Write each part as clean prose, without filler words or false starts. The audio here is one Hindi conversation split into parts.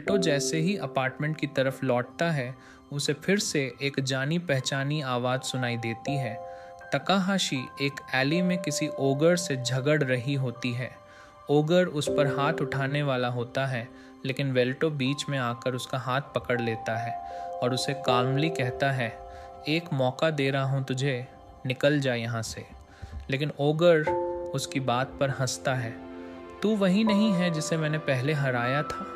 तो जैसे ही अपार्टमेंट की तरफ लौटता है, उसे फिर से एक जानी पहचानी आवाज़ सुनाई देती है। तकाहाशी एक एली में किसी ओगर से झगड़ रही होती है। ओगर उस पर हाथ उठाने वाला होता है, लेकिन वेल्टो बीच में आकर उसका हाथ पकड़ लेता है और उसे काल्मली कहता है, एक मौका दे रहा हूँ तुझे, निकल जा यहाँ से। लेकिन ओगर उसकी बात पर हंसता है। तू वही नहीं है जिसे मैंने पहले हराया था।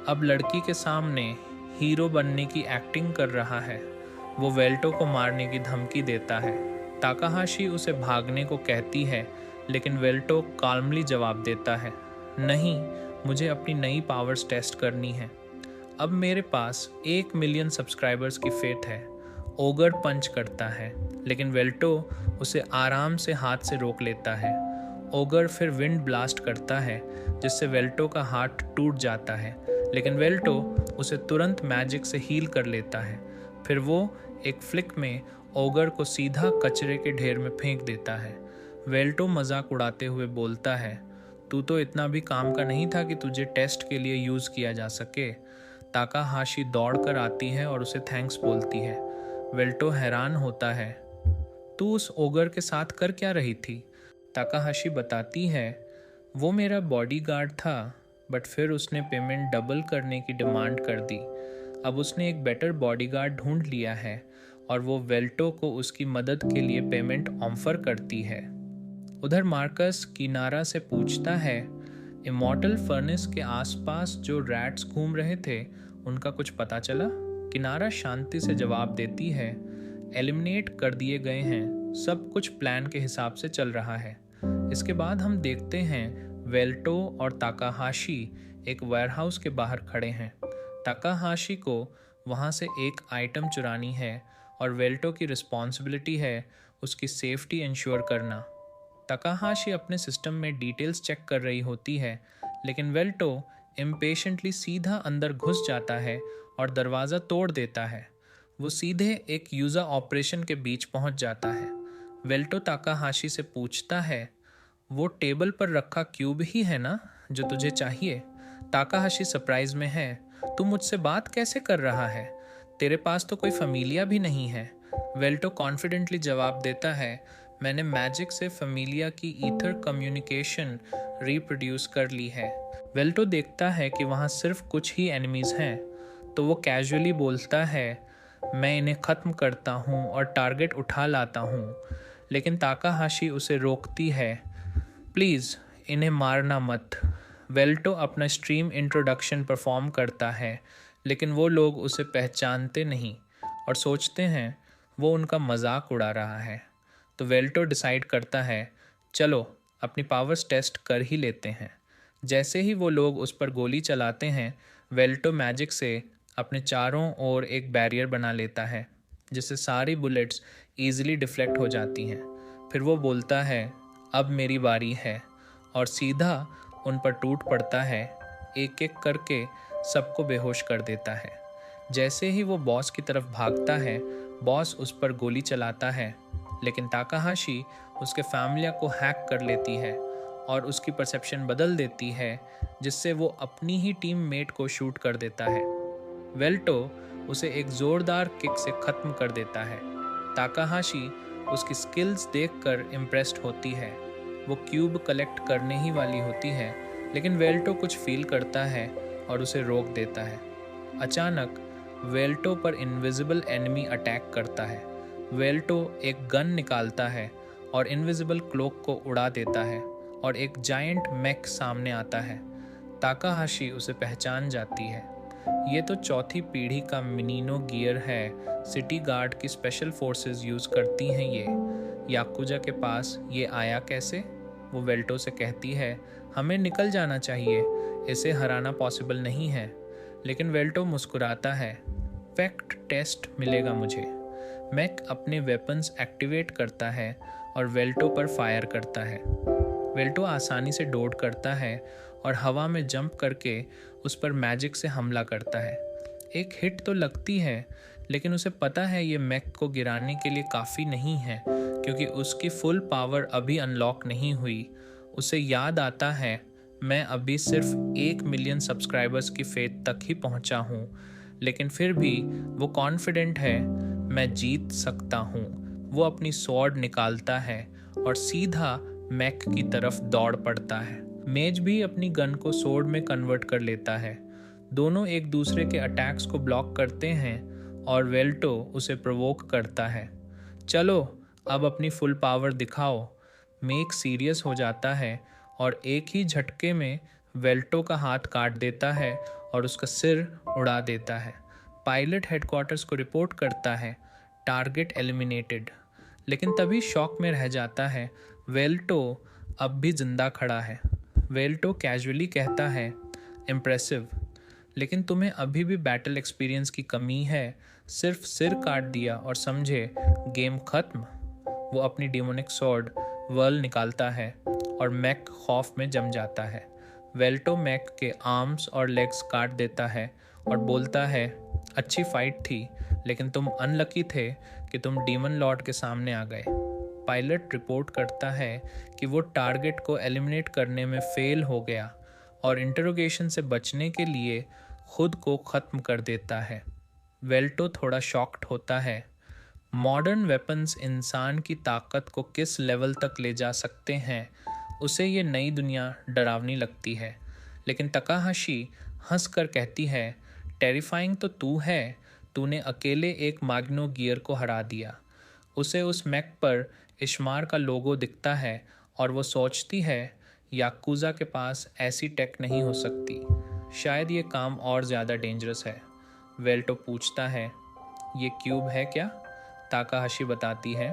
अब लड़की के सामने हीरो बनने की एक्टिंग कर रहा है। वो वेल्टो को मारने की धमकी देता है। ताकाहाशी उसे भागने को कहती है, लेकिन वेल्टो काल्मली जवाब देता है, नहीं, मुझे अपनी नई पावर्स टेस्ट करनी है। अब मेरे पास 1 मिलियन सब्सक्राइबर्स की फेट है। ओगर पंच करता है, लेकिन वेल्टो उसे आराम से हाथ से रोक लेता है। ओगर फिर विंड ब्लास्ट करता है, जिससे वेल्टो का हाथ टूट जाता है, लेकिन वेल्टो उसे तुरंत मैजिक से हील कर लेता है। फिर वो एक फ्लिक में ओगर को सीधा कचरे के ढेर में फेंक देता है। वेल्टो मजाक उड़ाते हुए बोलता है, तू तो इतना भी काम का नहीं था कि तुझे टेस्ट के लिए यूज़ किया जा सके। ताकाहाशी दौड़ कर आती है और उसे थैंक्स बोलती है। वेल्टो हैरान होता है, तू उस ओगर के साथ कर क्या रही थी? ताकाहाशी बताती है, वो मेरा बॉडीगार्ड था, बट फिर उसने पेमेंट डबल करने की डिमांड कर दी। अब उसने एक बेटर बॉडीगार्ड ढूंढ लिया है और वो वेल्टो को उसकी मदद के लिए पेमेंट ऑफर करती है। उधर मार्कस किनारा से पूछता है, इमॉर्टल फर्नेस के आसपास जो रैट्स घूम रहे थे, उनका कुछ पता चला? किनारा शांति से जवाब देती है, एलिमिनेट कर दिए गए हैं, सब कुछ प्लान के हिसाब से चल रहा है। इसके बाद हम देखते हैं वेल्टो और ताकाहाशी एक वेयरहाउस के बाहर खड़े हैं। ताकाहाशी को वहाँ से एक आइटम चुरानी है और वेल्टो की रिस्पॉन्सिबिलिटी है उसकी सेफ्टी इंश्योर करना। ताकाहाशी अपने सिस्टम में डिटेल्स चेक कर रही होती है, लेकिन वेल्टो इम्पेशेंटली सीधा अंदर घुस जाता है और दरवाज़ा तोड़ देता है। वो सीधे एक यूज़र ऑपरेशन के बीच पहुंच जाता है। वेल्टो ताकाहाशी से पूछता है, वो टेबल पर रखा क्यूब ही है ना जो तुझे चाहिए? ताकाहाशी सरप्राइज में है, तू मुझसे बात कैसे कर रहा है? तेरे पास तो कोई फैमिलिया भी नहीं है। वेल्टो कॉन्फिडेंटली जवाब देता है, मैंने मैजिक से फैमिलिया की ईथर कम्युनिकेशन रिप्रोड्यूस कर ली है। वेल्टो देखता है कि वहाँ सिर्फ कुछ ही एनिमीज़ हैं, तो वो कैजुअली बोलता है, मैं इन्हें ख़त्म करता हूँ और टारगेट उठा लाता हूँ। लेकिन ताकाहाशी उसे रोकती है, प्लीज़ इन्हें मारना मत। वेल्टो अपना स्ट्रीम इंट्रोडक्शन परफॉर्म करता है, लेकिन वो लोग उसे पहचानते नहीं और सोचते हैं वो उनका मजाक उड़ा रहा है। तो वेल्टो डिसाइड करता है, चलो अपनी पावर्स टेस्ट कर ही लेते हैं। जैसे ही वो लोग उस पर गोली चलाते हैं, वेल्टो मैजिक से अपने चारों ओर एक बैरियर बना लेता है, जिससे सारी बुलेट्स ईजिली डिफ्लेक्ट हो जाती हैं। फिर वो बोलता है, अब मेरी बारी है, और सीधा उन पर टूट पड़ता है, एक एक करके सबको बेहोश कर देता है। जैसे ही वो बॉस की तरफ भागता है, बॉस उस पर गोली चलाता है, लेकिन ताकाहाशी उसके फैमिली को हैक कर लेती है और उसकी परसेप्शन बदल देती है, जिससे वो अपनी ही टीम मेट को शूट कर देता है। वेल्टो उसे एक ज़ोरदार किक से ख़त्म कर देता है। ताकाहाशी उसकी स्किल्स देखकर इम्प्रेस्ड होती है। वो क्यूब कलेक्ट करने ही वाली होती है, लेकिन वेल्टो कुछ फील करता है और उसे रोक देता है। अचानक वेल्टो पर इनविजिबल एनिमी अटैक करता है। वेल्टो एक गन निकालता है और इनविजिबल क्लोक को उड़ा देता है और एक जायंट मैक सामने आता है। ताकाहाशी उसे पहचान जाती है। ये तो चौथी पीढ़ी का मिनीनो गियर है, सिटी गार्ड की स्पेशल फोर्सेस यूज़ करती हैं ये। याकुजा के पास ये आया कैसे? वो वेल्टो से कहती है, हमें निकल जाना चाहिए, इसे हराना पॉसिबल नहीं है। लेकिन वेल्टो मुस्कुराता है, फैक्ट टेस्ट मिलेगा मुझे। मैक अपने वेपन्स एक्टिवेट करता है और वेल्टो पर फायर करता है। वेल्टो आसानी से डोड करता है और हवा में जंप करके उस पर मैजिक से हमला करता है। एक हिट तो लगती है, लेकिन उसे पता है ये मैक को गिराने के लिए काफ़ी नहीं है, क्योंकि उसकी फुल पावर अभी अनलॉक नहीं हुई। उसे याद आता है मैं अभी सिर्फ 1 मिलियन सब्सक्राइबर्स की फेथ तक ही पहुंचा हूं, लेकिन फिर भी वो कॉन्फिडेंट है, मैं जीत सकता हूं। वो अपनी स्वॉर्ड निकालता है और सीधा मैक की तरफ दौड़ पड़ता है। मेज भी अपनी गन को स्वॉर्ड में कन्वर्ट कर लेता है। दोनों एक दूसरे के अटैक्स को ब्लॉक करते हैं और वेल्टो उसे प्रोवोक करता है। चलो अब अपनी फुल पावर दिखाओ। मेक सीरियस हो जाता है और एक ही झटके में वेल्टो का हाथ काट देता है और उसका सिर उड़ा देता है। पायलट हेडक्वार्टर्स को रिपोर्ट करता है, टारगेट एलिमिनेटेड। लेकिन तभी शॉक में रह जाता है, वेल्टो अब भी जिंदा खड़ा है। वेल्टो कैजुअली कहता है, इम्प्रेसिव, लेकिन तुम्हें अभी भी बैटल एक्सपीरियंस की कमी है। सिर्फ सिर काट दिया और समझे गेम खत्म। वो अपनी डिमोनिक स्वॉर्ड वर्ल निकालता है और मैक खौफ में जम जाता है। वेल्टो मैक के आर्म्स और लेग्स काट देता है और बोलता है, अच्छी फाइट थी, लेकिन तुम अनलकी थे कि तुम डीमन लॉर्ड के सामने आ गए। पायलट रिपोर्ट करता है कि वो टारगेट को एलिमिनेट करने में फेल हो गया और इंटरोगेशन से बचने के लिए खुद को ख़त्म कर देता है। वेल्टो थोड़ा शॉक्ड होता है। मॉडर्न वेपन्स इंसान की ताकत को किस लेवल तक ले जा सकते हैं, उसे ये नई दुनिया डरावनी लगती है। लेकिन तकाहाशी हंस कर कहती है, टेरिफाइंग तो तू है, तूने अकेले एक मैग्नो गियर को हरा दिया। उसे उस मैक पर इश्मार का लोगो दिखता है और वो सोचती है, याकुज़ा के पास ऐसी टेक नहीं हो सकती, शायद ये काम और ज़्यादा डेंजरस है। वेल्टो पूछता है, ये क्यूब है क्या? ताकाहाशी बताती है,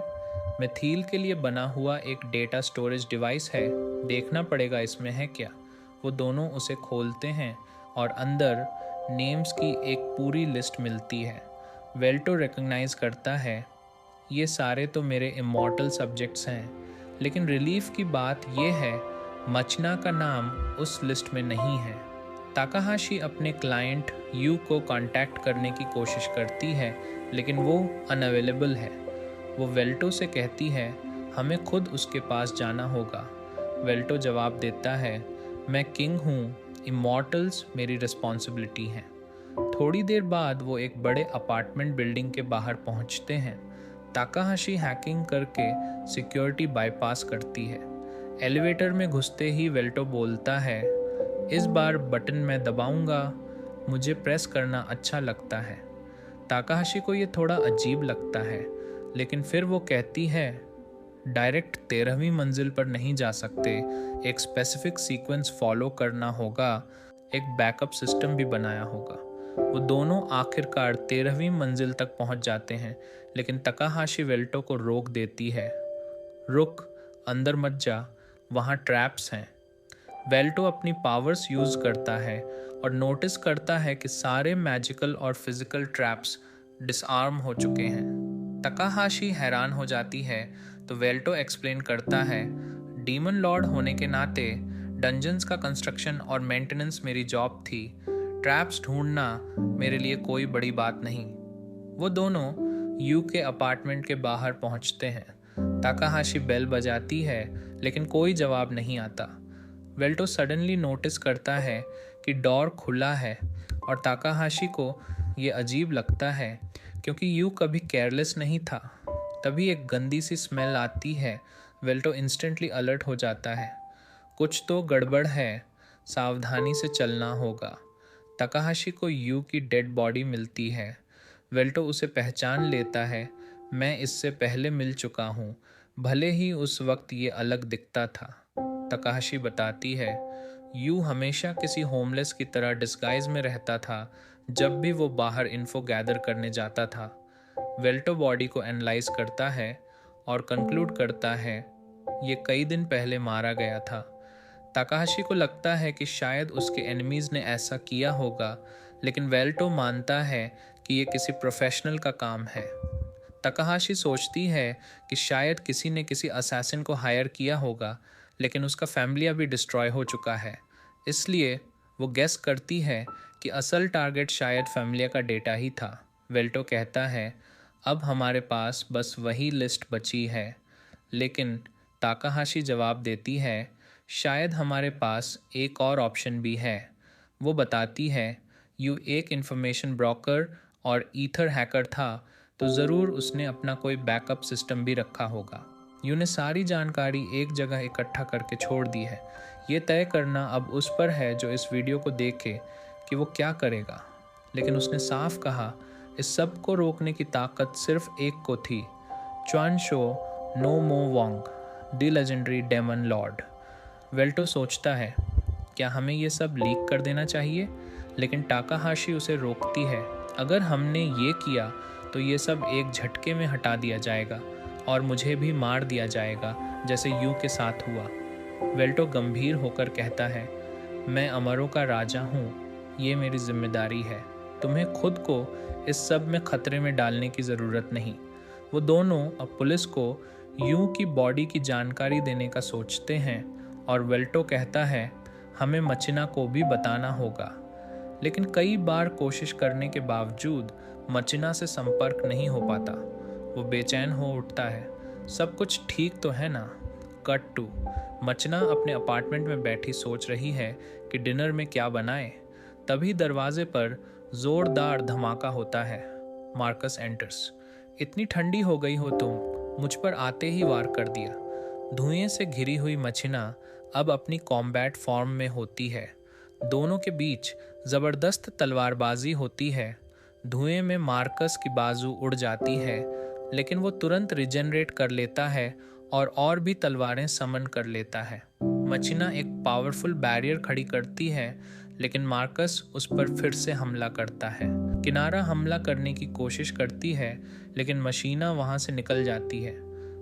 मिथील के लिए बना हुआ एक डेटा स्टोरेज डिवाइस है, देखना पड़ेगा इसमें है क्या। वो दोनों उसे खोलते हैं और अंदर नेम्स की एक पूरी लिस्ट मिलती है। वेल्टो रिकग्नाइज करता है, ये सारे तो मेरे इमॉर्टल सब्जेक्ट्स हैं, लेकिन रिलीफ की बात यह है, मचना का नाम उस लिस्ट में नहीं है। ताकाहाशी अपने क्लाइंट यू को कांटेक्ट करने की कोशिश करती है, लेकिन वो अनअवेलेबल है। वो वेल्टो से कहती है, हमें खुद उसके पास जाना होगा। वेल्टो जवाब देता है, मैं किंग हूँ, इमॉर्टल्स मेरी रिस्पॉन्सिबिलिटी हैं। थोड़ी देर बाद वो एक बड़े अपार्टमेंट बिल्डिंग के बाहर पहुंचते हैं। ताकाहाशी हैकिंग करके सिक्योरिटी बाईपास करती है। एलिवेटर में घुसते ही वेल्टो बोलता है, इस बार बटन मैं दबाऊंगा, मुझे प्रेस करना अच्छा लगता है। ताकाहाशी को ये थोड़ा अजीब लगता है, लेकिन फिर वो कहती है, डायरेक्ट 13वीं मंजिल पर नहीं जा सकते, एक स्पेसिफिक सीक्वेंस फॉलो करना होगा, एक बैकअप सिस्टम भी बनाया होगा। वो दोनों आखिरकार 13वीं मंजिल तक पहुंच जाते हैं, लेकिन ताकाहाशी वेल्टो को रोक देती है, रुक, अंदर मत जा, वहाँ ट्रैप्स हैं। वेल्टो अपनी पावर्स यूज़ करता है और नोटिस करता है कि सारे मैजिकल और फिजिकल ट्रैप्स डिसआर्म हो चुके हैं। ताकाहाशी हैरान हो जाती है तो वेल्टो एक्सप्लेन करता है, डीमन लॉर्ड होने के नाते डंजन्स का कंस्ट्रक्शन और मेंटेनेंस मेरी जॉब थी, ट्रैप्स ढूंढना मेरे लिए कोई बड़ी बात नहीं। वो दोनों यू के अपार्टमेंट के बाहर पहुंचते हैं। ताकाहाशी बेल बजाती है, लेकिन कोई जवाब नहीं आता। वेल्टो सडनली नोटिस करता है कि डोर खुला है और ताकाहाशी को ये अजीब लगता है, क्योंकि यू कभी केयरलेस नहीं था। तभी एक गंदी सी स्मेल आती है। वेल्टो इंस्टेंटली अलर्ट हो जाता है, कुछ तो गड़बड़ है, सावधानी से चलना होगा। ताकाहाशी को यू की डेड बॉडी मिलती है। वेल्टो उसे पहचान लेता है, मैं इससे पहले मिल चुका हूँ, भले ही उस वक्त ये अलग दिखता था। ताकाहाशी बताती है, यू हमेशा किसी होमलेस की तरह डिस्गाइज में रहता था जब भी वो बाहर इन्फो गैदर करने जाता था। वेल्टो बॉडी को एनालाइज करता है और कंक्लूड करता है, ये कई दिन पहले मारा गया था। ताकाहाशी को लगता है कि शायद उसके एनिमीज ने ऐसा किया होगा, लेकिन वेल्टो मानता है कि ये किसी प्रोफेशनल का काम है। ताकाहाशी सोचती है कि शायद किसी ने किसी असैसिन को हायर किया होगा, लेकिन उसका फैमिली अभी डिस्ट्रॉय हो चुका है, इसलिए वो गेस करती है कि असल टारगेट शायद फैमिलिया का डेटा ही था। वेल्टो कहता है, अब हमारे पास बस वही लिस्ट बची है, लेकिन ताकाहाशी जवाब देती है, शायद हमारे पास एक और ऑप्शन भी है, वो बताती है। यू एक इंफॉर्मेशन ब्रोकर और ईथर हैकर था, तो ज़रूर उसने अपना कोई बैकअप सिस्टम भी रखा होगा। यू ने सारी जानकारी एक जगह इकट्ठा करके छोड़ दी है। ये तय करना अब उस पर है जो इस वीडियो को देखे कि वो क्या करेगा। लेकिन उसने साफ कहा, इस सब को रोकने की ताकत सिर्फ एक को थी, च्वान शो नो मो वोंग, द लेजेंडरी डेमन लॉर्ड। वेल्टो सोचता है, क्या हमें ये सब लीक कर देना चाहिए? लेकिन टाकाहाशी उसे रोकती है। अगर हमने ये किया तो ये सब एक झटके में हटा दिया जाएगा और मुझे भी मार दिया जाएगा, जैसे यू के साथ हुआ। वेल्टो गंभीर होकर कहता है, मैं अमरों का राजा हूँ, ये मेरी जिम्मेदारी है। तुम्हें खुद को इस सब में खतरे में डालने की ज़रूरत नहीं। वो दोनों अब पुलिस को यू की बॉडी की जानकारी देने का सोचते हैं और वेल्टो कहता है, हमें मचिना को भी बताना होगा। लेकिन कई बार कोशिश करने के बावजूद मचिना से संपर्क नहीं हो पाता। वो बेचैन हो उठता है। सब कुछ ठीक तो है ना? कट टू मचना अपने अपार्टमेंट में बैठी सोच रही है कि डिनर में क्या बनाए। तभी दरवाजे पर जोरदार धमाका होता है। Marcus enters. इतनी ठंडी हो गई हो तुम, मुझ पर आते ही वार कर दिया। धुएं से घिरी हुई मचिना अब अपनी कॉम्बैट फॉर्म में होती है। दोनों के बीच जबरदस्त तलवारबाजी होती है। धुएं में मार्कस की बाजू उड़ जाती है, लेकिन वो तुरंत रिजेनरेट कर लेता है और भी तलवारें समन कर लेता है। मचिना एक पावरफुल बैरियर खड़ी करती है, लेकिन मार्कस उस पर फिर से हमला करता है। किनारा हमला करने की कोशिश करती है, लेकिन मशीना वहां से निकल जाती है।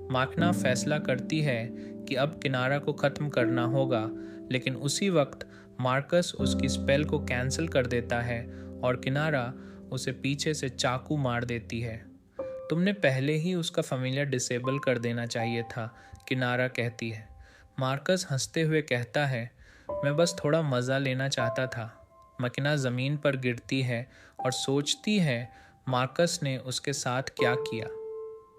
माखना फैसला करती है कि अब किनारा को खत्म करना होगा, लेकिन उसी वक्त मार्कस उसकी स्पेल को कैंसिल कर देता है और किनारा उसे पीछे से चाकू मार देती है। तुमने पहले ही उसका फैमिलियर डिसेबल कर देना चाहिए था, किनारा कहती है। मार्कस हंसते हुए कहता है, मैं बस थोड़ा मज़ा लेना चाहता था। मकिना ज़मीन पर गिरती है और सोचती है मार्कस ने उसके साथ क्या किया।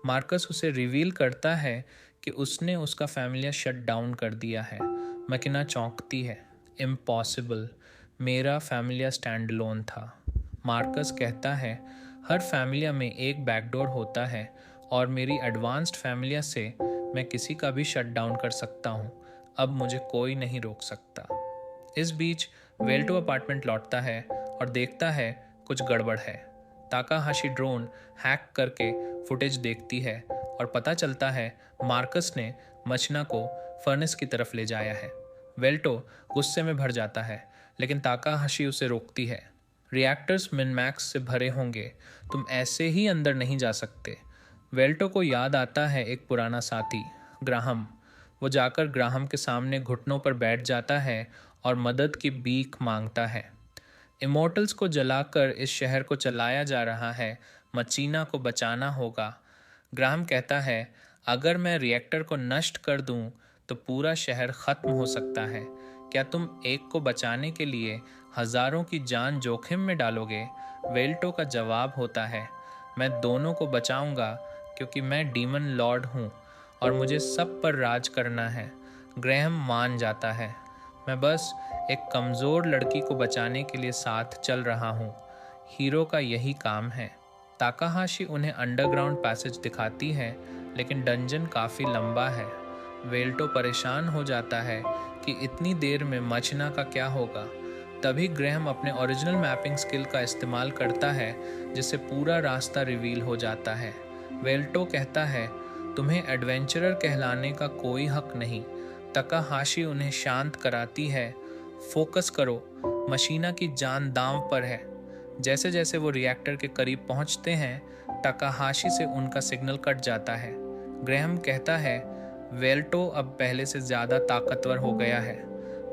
मार्कस उसे रिवील करता है कि उसने उसका फैमिलियर शट डाउन कर दिया है। मकिना चौंकती है। इम्पॉसिबल, मेरा फैमिलिया स्टैंड लोन था। मार्कस कहता है, हर फैमिलिया में एक बैकडोर होता है और मेरी एडवांस्ड फैमिलिया से मैं किसी का भी शट डाउन कर सकता हूँ। अब मुझे कोई नहीं रोक सकता। इस बीच वेल्टो अपार्टमेंट लौटता है और देखता है कुछ गड़बड़ है। ताकाहाशी ड्रोन हैक करके फुटेज देखती है और पता चलता है मार्कस ने मचना को फर्नेस की तरफ ले जाया है। वेल्टो गुस्से में भर जाता है, लेकिन ताकाहाशी उसे रोकती है। रिएक्टर्स मिनमैक्स से भरे होंगे, तुम ऐसे ही अंदर नहीं जा सकते। वेल्टो को याद आता है एक पुराना साथी, ग्राहम। वो जाकर ग्राहम के सामने घुटनों पर बैठ जाता है और मदद की भीख मांगता है। इमोर्टल्स को जलाकर इस शहर को चलाया जा रहा है, मचीना को बचाना होगा। ग्राहम कहता है, अगर मैं रिएक्टर को नष्ट कर दूं तो पूरा शहर खत्म हो सकता है। क्या तुम एक को बचाने के लिए हजारों की जान जोखिम में डालोगे? वेल्टो का जवाब होता है, मैं दोनों को बचाऊंगा क्योंकि मैं डीमन लॉर्ड हूँ और मुझे सब पर राज करना है। ग्रैहम मान जाता है, मैं बस एक कमज़ोर लड़की को बचाने के लिए साथ चल रहा हूँ। हीरो का यही काम है। ताकाहाशी उन्हें अंडरग्राउंड पैसेज दिखाती है, लेकिन डंजन काफ़ी लंबा है। वेल्टो परेशान हो जाता है कि इतनी देर में मचना का क्या होगा। तभी ग्रैहम अपने ओरिजिनल मैपिंग स्किल का इस्तेमाल करता है, जिससे पूरा रास्ता रिवील हो जाता है। वेल्टो कहता है, तुम्हें एडवेंचरर कहलाने का कोई हक नहीं। ताकाहाशी उन्हें शांत कराती है, फोकस करो, मशीना की जान दांव पर है। जैसे जैसे वो रिएक्टर के करीब पहुंचते हैं, ताकाहाशी से उनका सिग्नल कट जाता है। ग्रैहम कहता है, वेल्टो अब पहले से ज़्यादा ताकतवर हो गया है।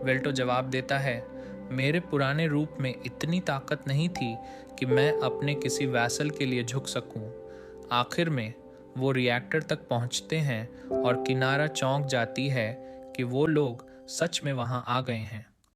वेल्टो जवाब देता है, मेरे पुराने रूप में इतनी ताकत नहीं थी कि मैं अपने किसी वैसल के लिए झुक सकूं। आखिर में वो रिएक्टर तक पहुंचते हैं और किनारा चौंक जाती है कि वो लोग सच में वहां आ गए हैं।